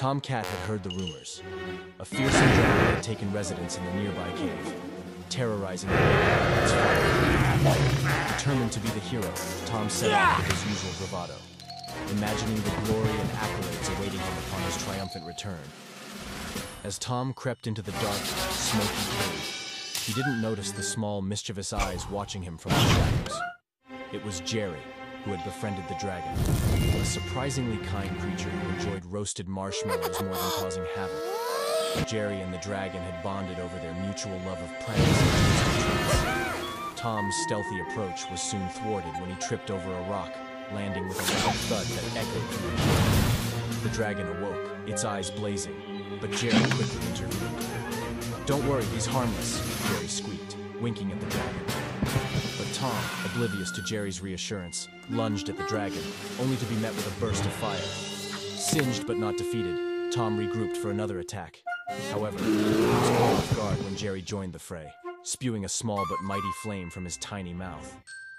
Tom Cat had heard the rumors. A fearsome dragon had taken residence in the nearby cave, terrorizing the area with its fire. Determined to be the hero, Tom set off with his usual bravado, imagining the glory and accolades awaiting him upon his triumphant return. As Tom crept into the dark, smoky cave, he didn't notice the small, mischievous eyes watching him from the shadows. It was Jerry, who had befriended the dragon, a surprisingly kind creature who enjoyed roasted marshmallows more than causing havoc. Jerry and the dragon had bonded over their mutual love of pranks and twisted treats. Tom's stealthy approach was soon thwarted when he tripped over a rock, landing with a loud thud that echoed through the cave. The dragon awoke, its eyes blazing, but Jerry quickly intervened. "Don't worry, he's harmless," Jerry squeaked, winking at the dragon. But Tom, oblivious to Jerry's reassurance, lunged at the dragon, only to be met with a burst of fire. Singed but not defeated, Tom regrouped for another attack. However, he was caught off guard when Jerry joined the fray, spewing a small but mighty flame from his tiny mouth.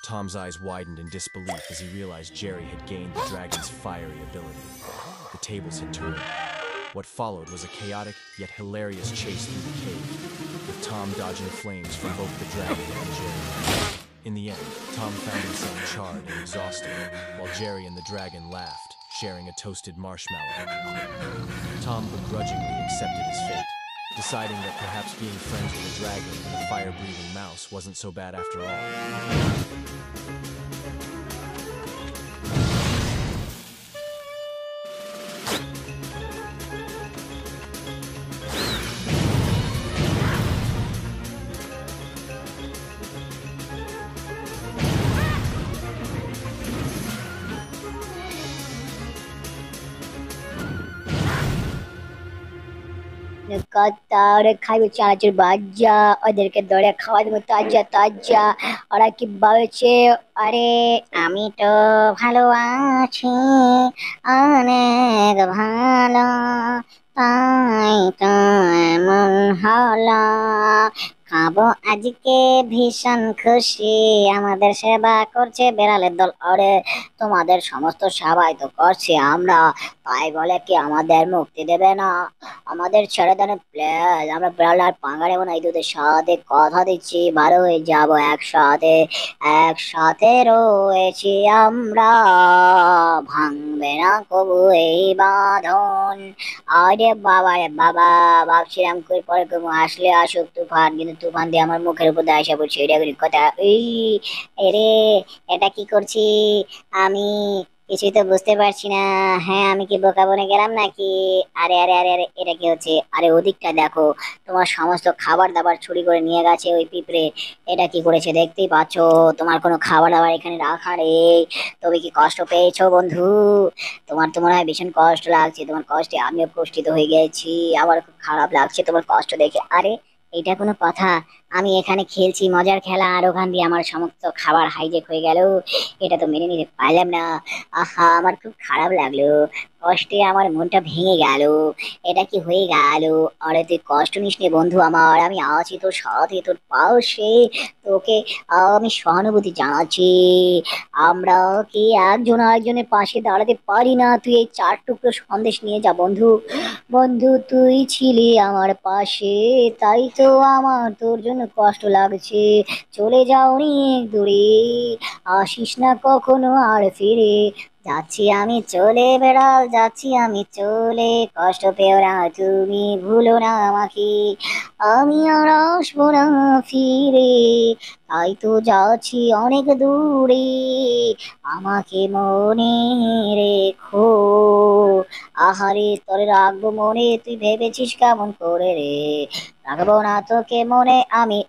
Tom's eyes widened in disbelief as he realized Jerry had gained the dragon's fiery ability. The tables had turned. What followed was a chaotic yet hilarious chase through the cave, with Tom dodging flames from both the dragon and Jerry. In the end, Tom found himself charred and exhausted, while Jerry and the dragon laughed, sharing a toasted marshmallow. Tom begrudgingly accepted his fate, deciding that perhaps being friends with a dragon and a fire-breathing mouse wasn't so bad after all. কত্তা ওরা খাইবে চানাচুর ভাজা, ওদেরকে ধরে খাওয়া দেবো তাজা তাজা। ওরা কি বলছে? আরে আমি তো ভালো আছি, অনেক ভালো, তাই তো এমন হলো। খাবো আজকে, ভীষণ খুশি, আমাদের সেবা করছে বেড়ালের দল। আরে তোমাদের সমস্ত সেবাই তো করছি আমরা, তাই বলে কি আমাদের মুক্তি দেবে না? আমাদের ছেড়ে দেন প্লিজ, আমরা বিড়াল আর পাঙ্গা নেবো না। এই দুধের সাথে কথা দিচ্ছি ভালো হয়ে যাবো একসাথে, একসাথে রয়েছি আমরা, ভাঙবে না কবু এই বাঁধন। আরে বাবা রে বাবা, ভাবছিলাম পরে কোনো আসলে আসুক তুফান, কিন্তু তুফান দিয়ে আমার মুখের উপর দিয়ে আসা পড়ছে। এটা কোনো কথা? এই এরে, এটা কি করছি আমি? কিছুই তো বুঝতে পারছি না। হ্যাঁ, আমি কি বোকা বনে গেলাম নাকি? আরে আরে আরে আরে, এটা কি হচ্ছে? আরে ওদিকটা দেখো, তোমার সমস্ত খাবার দাবার চুরি করে নিয়ে গেছে ওই পিঁপড়ে। এটা কি করেছে দেখতেই পাচ্ছ? তোমার কোনো খাবার দাবার এখানে রাখা নেই। তুমি কি কষ্ট পেয়েছো বন্ধু? তোমার তো মনে হয় ভীষণ কষ্ট লাগছে। তোমার কষ্টে আমিও কষ্টিত হয়ে গেছি, আমার খুব খারাপ লাগছে তোমার কষ্ট দেখে। আরে এটা কোনো কথা? আমি এখানে খেলছি মজার খেলা, আর ওখান দিয়ে আমার সমস্ত খাবার হাইজেক হয়ে গেল। এটা তো মেনে নিতে পারলাম না। আহা, আমার খুব খারাপ লাগলো, কষ্টে আমার মনটা ভেঙে গেল। এটা কি হয়ে গেল? আরে তুই কষ্ট নিস নে বন্ধু আমার, আমি আছি তোর সাথে, তোর পাশে। তোকে আমি সহানুভূতি জানাচ্ছি। আমরা কি একজন আরেকজনের পাশে দাঁড়াতে পারি না? তুই এই 4 টুকরো সন্দেশ নিয়ে যা বন্ধু। বন্ধু তুই ছিলি আমার পাশে, তাই তো আমার তোর জন্য কষ্ট লাগছে। চলে যাও অনেক দূরে, আসিস না কখনো আর ফিরে। যাচ্ছি আমি চলে বেড়াল, যাচ্ছি আমি চলে, কষ্ট পেও না তুমি, ভুলো না আমাকে, আমি আর আসবো না ফিরে। তাই তো যাচ্ছি অনেক দূরে, আমাকে মনে রেখো। আহারে তোরে রাখবো মনে, তুই ভেবেছিস কেমন করে রে? রাখবো না তোকে মনে আমি।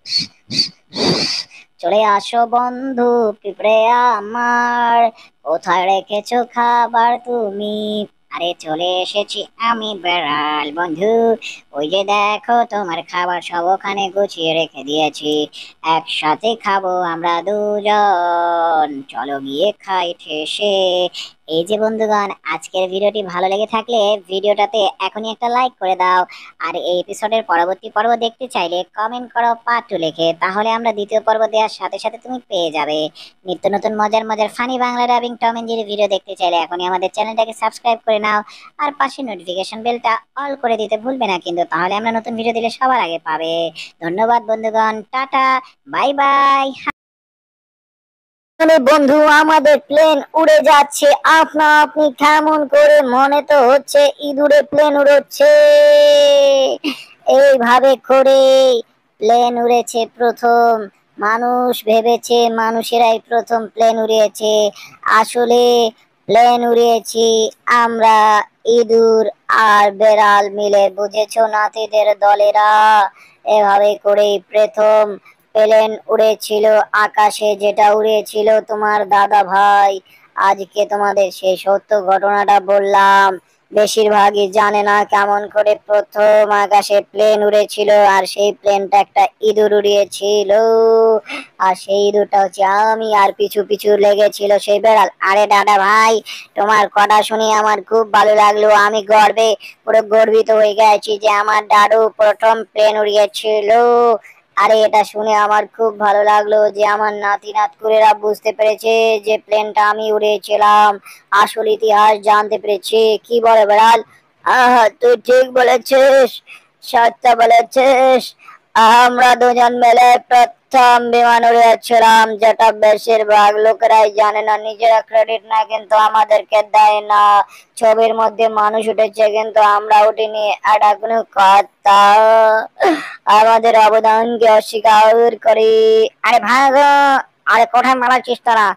চলে আসো বন্ধু পিঁপড়ে আমার, কোথায় রেখেছো খাবার তুমি? আরে চলে এসেছি আমি বেড়াল বন্ধু, ওই যে দেখো তোমার খাবার সব ওখানে গুছিয়ে রেখে দিয়েছি, একসাথে খাবো আমরা দুজন, চলো গিয়ে খাই ঠেসে। এই যে বন্ধুগণ, আজকের ভিডিওটি ভালো লেগে থাকলে ভিডিওটাতে এখনই একটা লাইক করে দাও। আর এই এপিসোডের পরবর্তী পর্ব দেখতে চাইলে কমেন্ট করো পার্ট 2 লিখে, তাহলে আমরা দ্বিতীয় পর্ব দেওয়ার সাথে সাথে তুমি পেয়ে যাবে। নিত্য নতুন মজার মজার funny Bangla dubbing Tom and Jerry video দেখতে চাইলে এখনই আমাদের চ্যানেলটাকে সাবস্ক্রাইব করে নাও। আর পাশে নোটিফিকেশন বেলটা অল করে দিতে ভুলবে না কিন্তু, তাহলে আমরা নতুন ভিডিও দিলে সবার আগে পাবে। ধন্যবাদ বন্ধুগণ, টাটা, বাই বাই। বন্ধু, আমাদের প্লেন উড়ে যাচ্ছে আপনা আপনি, কেমন করে মনে তো হচ্ছে ইঁদুরে প্লেন উড়ছে। এইভাবে করে প্লেন উড়েছে প্রথম। মানুষ ভেবেছে মানুষেরাই প্রথম প্লেন উড়িয়েছে, আসলে প্লেন উড়িয়েছি আমরা, ইঁদুর আর বেড়াল মিলে, বুঝেছো নাতিদের দলেরা। এভাবে করেই প্রথম প্লেন উড়েছিল আকাশে, যেটা উড়েছিল তোমার দাদা ভাই। আজকে তোমাদের সেই সত্য ঘটনাটা বললাম। বেশিরভাগই জানে না কেমন করে প্রথম আকাশে প্লেন উড়েছিল, আর সেই প্লেনটা একটা ইঁদুর উড়িয়েছিল। আর সেই ইঁদুরটা হচ্ছে আমি, আর পিছু পিছু লেগেছিল সেই বেড়াল। আরে দাদা ভাই, তোমার কথা শুনে আমার খুব ভালো লাগলো। আমি গর্বে পুরো গর্বিত হয়ে গেছি যে আমার দাদু প্রথম প্লেন উড়িয়েছিল। আরে এটা শুনে আমার খুব ভালো লাগলো যে আমার নাতি নাতকুরেরা বুঝতে পেরেছে যে প্লেনটা আমি উড়িয়েছিলাম। আসল ইতিহাস জানতে পেরেছি। কি বলে বেড়াল? তুই ঠিক বলেছিস, সত্য বলেছিস। আমরা দুজন মিলে প্রথম বিমান উড়িয়েছিলাম, যেটা বেশিরভাগ লোকেরাই জানে না, নিজেরা ক্রেডিট না কিন্তু আমাদেরকে দেয় না। ছবির মধ্যে মানুষ উঠেছে কিন্তু আমরা উঠিনি, এটা কোনো কথা? আমাদের অবদানকে অস্বীকার করি। আরে ভাগো, আরে কোথায় মারাচ্ছিস তারা?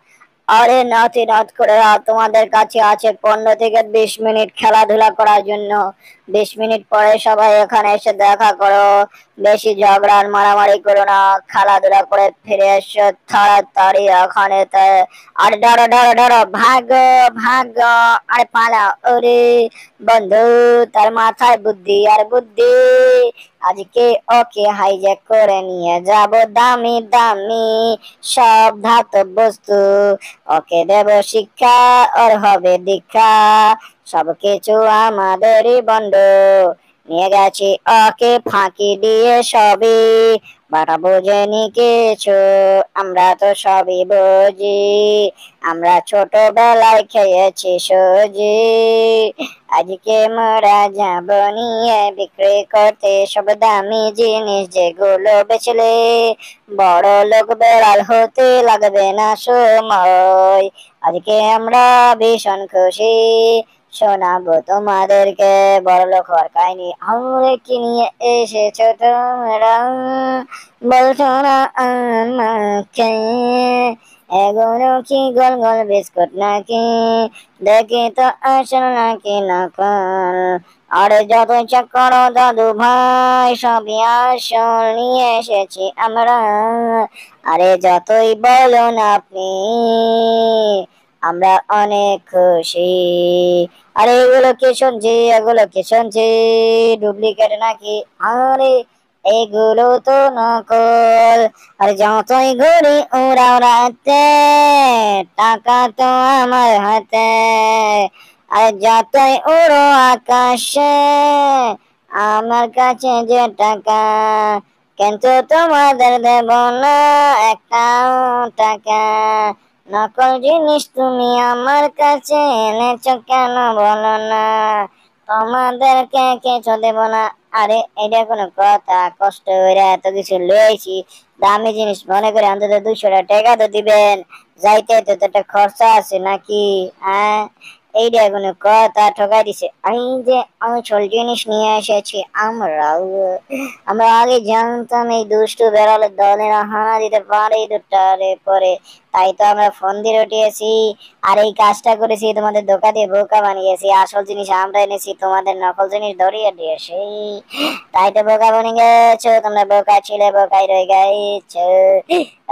আরে নাতি নাত করে তোমাদের কাছে আছে 15 থেকে 20 মিনিট খেলাধুলা করার জন্য। 20 মিনিট পরে সবাই এখানে এসে দেখা করো। বেশি ঝগড়া আর মারামারি করো না, খেলাধুলা করে ফিরে এসো তাড়াতাড়ি এখানে। আরে ডরো ডরো ডরো, ভাগো ভাগো, আরে পালা। ওরে বন্ধু, তার মাথায় বুদ্ধি আর বুদ্ধি। আজকে ওকে হাইজ্যাক করে নিয়ে যাব দামি দামি সব ধাতব বস্তু। ওকে দেব শিক্ষা, ওর হবে দীক্ষা, সবকিছু আমাদেরই বন্ধ। নিয়ে গেছি ওকে ফাঁকি দিয়ে সবই, বাটা বোঝেনি কিছু, আমরা তো সবই বুঝি। আমরা ছোটবেলায় খেয়েছি সুজি, আজকে মোরা যাব নিয়ে বিক্রি করতে সব দামি জিনিস, যেগুলো বেচলে বড় লোক বেড়াল হতে লাগবে না সময়। আজকে আমরা ভীষণ খুশি, শোনাবো তোমাদেরকে বড়লোক হওয়ার কাহিনী। আমরা কি নিয়ে এসেছো তোমরা, বলছো না আমাকে? এগুলো কি গোল গোল বিস্কুট নাকি? দেখি তো আসল নাকি নকল। আরে যত ইচ্ছা করো দাদু ভাই, সবই আসল নিয়ে এসেছি আমরা। আরে যতই বলুন আপনি, আমরা অনেক খুশি। আরে এগুলো কি শুনছি, এগুলো কি শুনছি, ডুপ্লিকেট নাকি? আরে এগুলো তো নকল। আর যতই ঘুরি উড়াও রাতে, টাকা তো আমার হাতে। আর যতই উড়ো আকাশে, আমার কাছে যে টাকা, কিন্তু তোমাদের দেব না একটাও টাকা। নকল জিনিস তুমি আমার কাছে এনেছো কেন বলো না, তোমাদেরকে কিছু দেব না। আরে এটা কোনো কথা? কষ্ট করে এত কিছু লয়েছি, দামি জিনিস মনে করে অন্তত 200 টাকা তো দিবেন। যাইতে তো একটা খরচা আছে নাকি? হ্যাঁ, এইটা কোনো কথা? ঠকাই দিছে। এই যে আসল জিনিস নিয়ে এসেছি আমরা। আমরা আগে জানতাম এই দুষ্টু বেড়ালের দলেরা হানা দিতে পারে দুটারে পরে, তাই তো আমরা ফোন দিয়ে উঠিয়েছি আর এই কাজটা করেছি, তোমাদের ধোকা দিয়ে বোকা বানিয়েছি। আসল জিনিস আমরা এনেছি, তোমাদের নকল জিনিস ধরিয়ে দিয়েছি। তাই তো বোকা বনে গেছো তোমরা, বোকা ছিলে বোকাই রয়ে গেছো।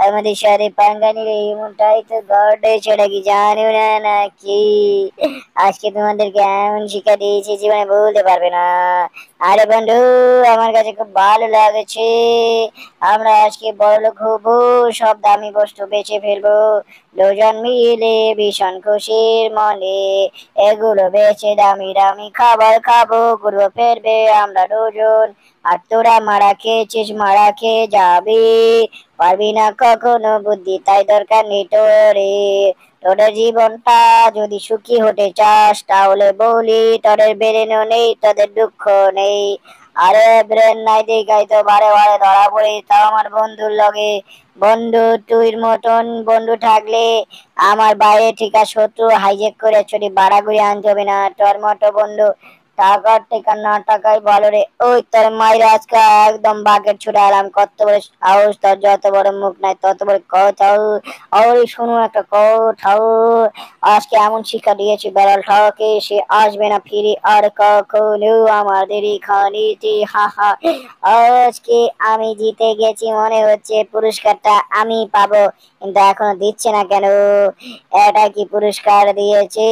আমাদের সাথে পাঙ্গা নিলে এমনটাই তো ঘটেছে নাকি জানিও না নাকি? আজকে তোমাদেরকে এমন শিক্ষা দিয়েছি জীবনে ভুলতে পারবে না। আরে বন্ধু, আমার কাছে খুব ভালো লাগছে। আমরা আজকে বড়লোক হবো, সব দামি বস্তু বেচে ফেলবো। দুজন মিলে ভীষণ খুশির মনে, এগুলো বেচে দামি দামি খাবার খাবো, ঘুরবো ফিরবে আমরা দুজন। আর তোরা মারা খেয়েছিস, মারা খেয়ে যাবি, পারবি না কখনো বুদ্ধি, তাই দরকার নেই তোরে। তোদের জীবনটা যদি সুখী হতে চাস তাহলে বলি, তোদের ব্রেনও নেই, তোদের দুঃখ নেই। আরে ব্রেন নাই দেখাই তো বারে বারে ধরা পড়ি, তাও আমার বন্ধুর লগে। বন্ধু, তুই মতন বন্ধু থাকলে আমার বাইরে ঠিক আছে, শত্রু হাইজেক করে চুরি বাড়াগুড়ি আনতে হবে না। তোর মতো বন্ধু টাকার টেকা না টাকাই ভালো রে। ওই তোর মায়ের আজকে একদম বাঘের ছুটে এলাম, কত বড় সাহস তোর, যত বড় মুখ নাই তত বড় কথাও। ওই শুনুন একটা কথাও, আজকে এমন শিক্ষা দিয়েছি বেড়াল ঠাকে, সে আসবে না ফিরে আর কখনো আমাদের এখানেতে। হা হা, আজকে আমি জিতে গেছি, মনে হচ্ছে পুরস্কারটা আমি পাবো, কিন্তু এখনো দিচ্ছে না কেন? এটা কি পুরস্কার দিয়েছে?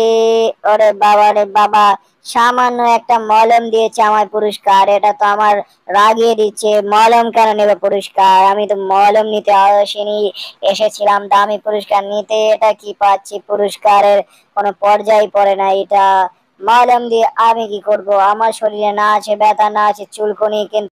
ওরে বাবা রে বাবা, সামান্য একটা মলম দিয়েছে আমার পুরস্কার, এটা তো আমার রাগিয়ে দিচ্ছে। মলম কেন নেবে পুরস্কার? আমি তো মলম নিতে আসিনি, এসেছিলাম দামি পুরস্কার নিতে। এটা কি পাচ্ছি? পুরস্কারের কোনো পর্যায় পড়ে না এটা। মলম দিয়ে আমি কি করব? আমার শরীরে না আছে ব্যথা, না আছে চুলকুনি, কিন্তু